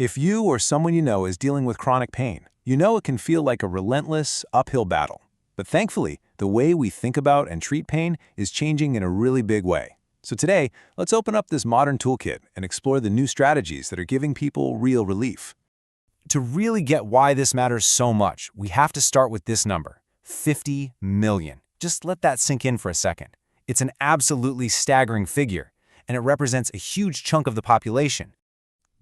If you or someone you know is dealing with chronic pain, you know it can feel like a relentless, uphill battle. But thankfully, the way we think about and treat pain is changing in a really big way. So today, let's open up this modern toolkit and explore the new strategies that are giving people real relief. To really get why this matters so much, we have to start with this number, 50 million. Just let that sink in for a second. It's an absolutely staggering figure, and it represents a huge chunk of the population.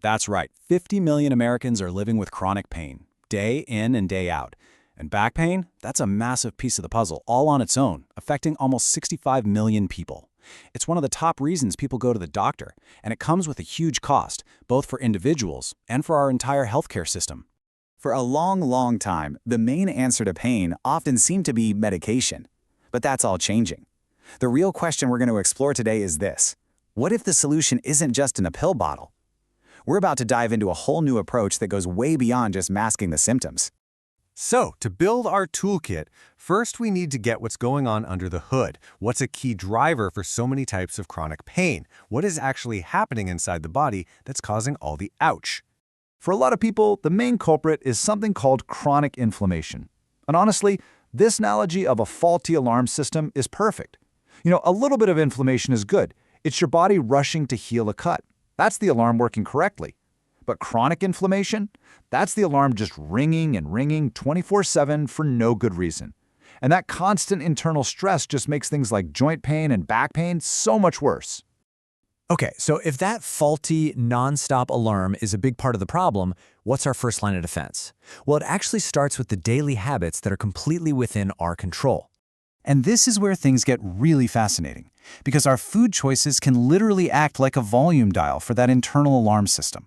That's right, 50 million Americans are living with chronic pain, day in and day out. And back pain, that's a massive piece of the puzzle, all on its own, affecting almost 65 million people. It's one of the top reasons people go to the doctor, and it comes with a huge cost, both for individuals and for our entire healthcare system. For a long time, the main answer to pain often seemed to be medication. But that's all changing. The real question we're going to explore today is this: what if the solution isn't just in a pill bottle? We're about to dive into a whole new approach that goes way beyond just masking the symptoms. So, to build our toolkit, first we need to get what's going on under the hood. What's a key driver for so many types of chronic pain? What is actually happening inside the body that's causing all the ouch? For a lot of people, the main culprit is something called chronic inflammation. And honestly, this analogy of a faulty alarm system is perfect. A little bit of inflammation is good. It's your body rushing to heal a cut. That's the alarm working correctly. But chronic inflammation? That's the alarm just ringing and ringing 24/7 for no good reason. And that constant internal stress just makes things like joint pain and back pain so much worse. Okay, so if that faulty, non-stop alarm is a big part of the problem, what's our first line of defense? Well, it actually starts with the daily habits that are completely within our control. And this is where things get really fascinating, because our food choices can literally act like a volume dial for that internal alarm system.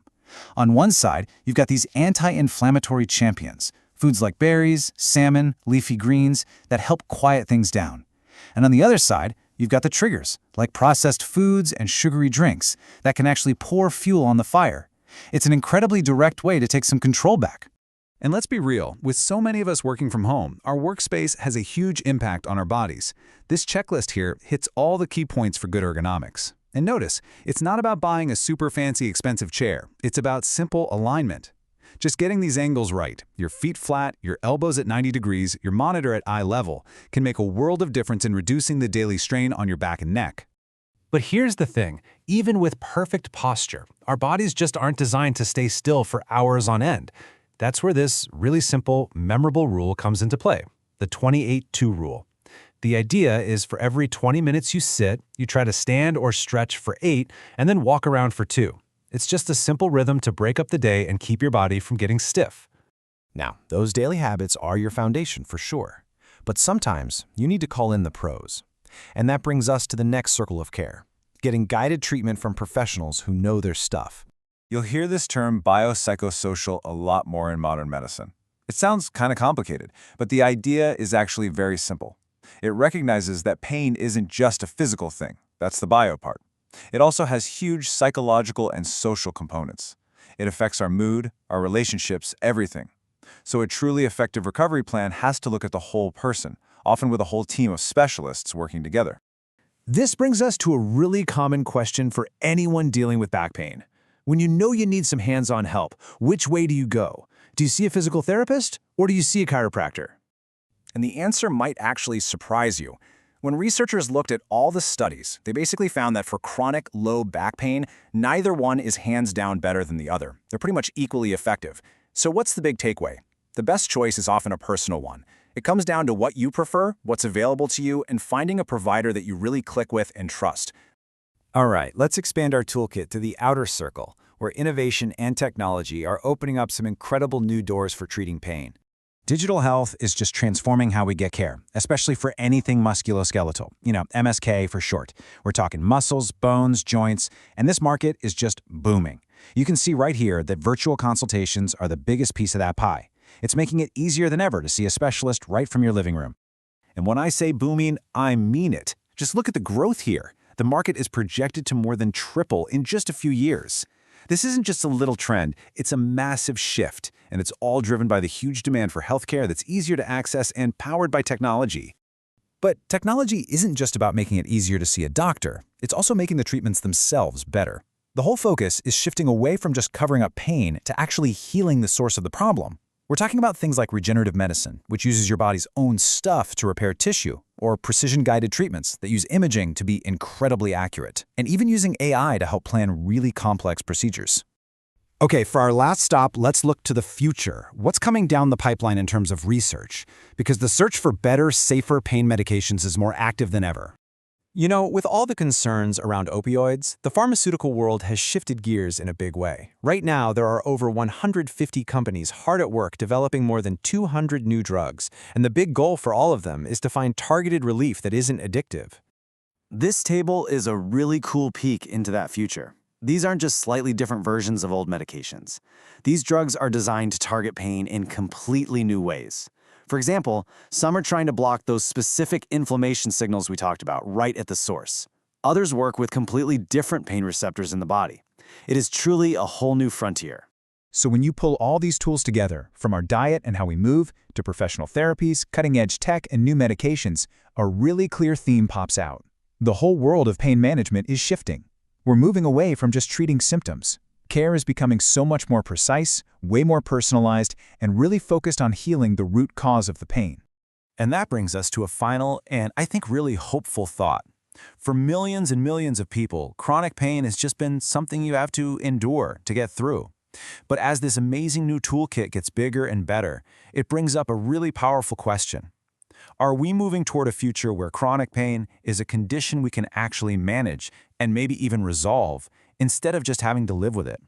On one side, you've got these anti-inflammatory champions, foods like berries, salmon, leafy greens, that help quiet things down. And on the other side, you've got the triggers, like processed foods and sugary drinks, that can actually pour fuel on the fire. It's an incredibly direct way to take some control back. And let's be real, with so many of us working from home, our workspace has a huge impact on our bodies. This checklist here hits all the key points for good ergonomics. And notice, it's not about buying a super fancy expensive chair. It's about simple alignment. Just getting these angles right, your feet flat, your elbows at 90 degrees, your monitor at eye level, can make a world of difference in reducing the daily strain on your back and neck. But here's the thing, even with perfect posture, our bodies just aren't designed to stay still for hours on end. That's where this really simple, memorable rule comes into play, the 28-2 rule. The idea is for every 20 minutes you sit, you try to stand or stretch for 8 and then walk around for 2. It's just a simple rhythm to break up the day and keep your body from getting stiff. Now, those daily habits are your foundation for sure, but sometimes you need to call in the pros. And that brings us to the next circle of care, getting guided treatment from professionals who know their stuff. You'll hear this term biopsychosocial a lot more in modern medicine. It sounds kind of complicated, but the idea is actually very simple. It recognizes that pain isn't just a physical thing. That's the bio part. It also has huge psychological and social components. It affects our mood, our relationships, everything. So a truly effective recovery plan has to look at the whole person, often with a whole team of specialists working together. This brings us to a really common question for anyone dealing with back pain. When you know you need some hands-on help, which way do you go? Do you see a physical therapist or do you see a chiropractor? And the answer might actually surprise you. When researchers looked at all the studies, they basically found that for chronic low back pain, neither one is hands down better than the other. They're pretty much equally effective. So what's the big takeaway? The best choice is often a personal one. It comes down to what you prefer, what's available to you, and finding a provider that you really click with and trust. All right, let's expand our toolkit to the outer circle, where innovation and technology are opening up some incredible new doors for treating pain. Digital health is just transforming how we get care, especially for anything musculoskeletal, MSK for short. We're talking muscles, bones, joints, and this market is just booming. You can see right here that virtual consultations are the biggest piece of that pie. It's making it easier than ever to see a specialist right from your living room. And when I say booming, I mean it. Just look at the growth here. The market is projected to more than triple in just a few years. This isn't just a little trend, it's a massive shift, and it's all driven by the huge demand for healthcare that's easier to access and powered by technology. But technology isn't just about making it easier to see a doctor, it's also making the treatments themselves better. The whole focus is shifting away from just covering up pain to actually healing the source of the problem. We're talking about things like regenerative medicine, which uses your body's own stuff to repair tissue, or precision-guided treatments that use imaging to be incredibly accurate, and even using AI to help plan really complex procedures. Okay, for our last stop, let's look to the future. What's coming down the pipeline in terms of research? Because the search for better, safer pain medications is more active than ever. You know, with all the concerns around opioids, the pharmaceutical world has shifted gears in a big way. Right now, there are over 150 companies hard at work developing more than 200 new drugs, and the big goal for all of them is to find targeted relief that isn't addictive. This table is a really cool peek into that future. These aren't just slightly different versions of old medications. These drugs are designed to target pain in completely new ways. For example, some are trying to block those specific inflammation signals we talked about right at the source. Others work with completely different pain receptors in the body. It is truly a whole new frontier. So when you pull all these tools together, from our diet and how we move, to professional therapies, cutting-edge tech, and new medications, a really clear theme pops out. The whole world of pain management is shifting. We're moving away from just treating symptoms. Care is becoming so much more precise, way more personalized, and really focused on healing the root cause of the pain. And that brings us to a final and, I think, really hopeful thought. For millions and millions of people, chronic pain has just been something you have to endure to get through. But as this amazing new toolkit gets bigger and better, it brings up a really powerful question. Are we moving toward a future where chronic pain is a condition we can actually manage and maybe even resolve, instead of just having to live with it?